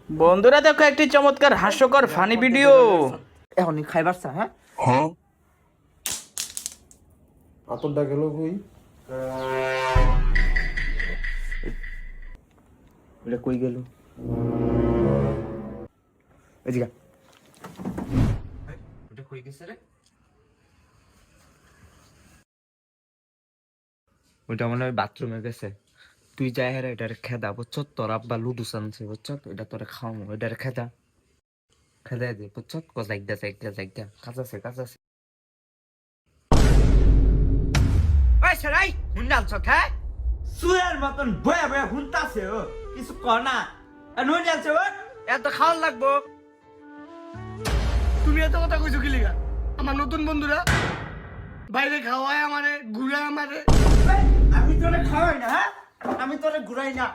বন্ধুরা দেখো একটি চমৎকার হাস্যকর ফানি ভিডিও। এখনই খাইবার চা। হ্যাঁ আতরটা গেল কই? ওটা কই গেল? এদিকে ওটা কই গেছে রে? ওটা মনে হয় বাথরুমে গেছে। তুই যাই হ্যাঁ এটারে খেদা বুঝছ, তোর আব্বা লুডুস আনছে বুঝছ, এটা তোরে খাওয়াবো, এটারে খেদা খেদা দে বুঝছ। জাইগা জাইগা জাইগা কাজ আছে কাজ আছে। ওই সরাই হুন্ডা আনছ হ্যাঁ? সুয়ের মতন বয়া বয়া হুনতাছে ও, কিছু কর না। আর নই যাচ্ছে ও, এত খাওয়ার লাগবো? তুমি এত কথা কইছো কি লিগা? আমার নতুন বন্ধুরা বাইরে খাওয়ায় আমারে, ঘুরায় আমারে। আমি তোরে খাওয়াই না, হ্যাঁ আমি তোরে ঘুরাই না।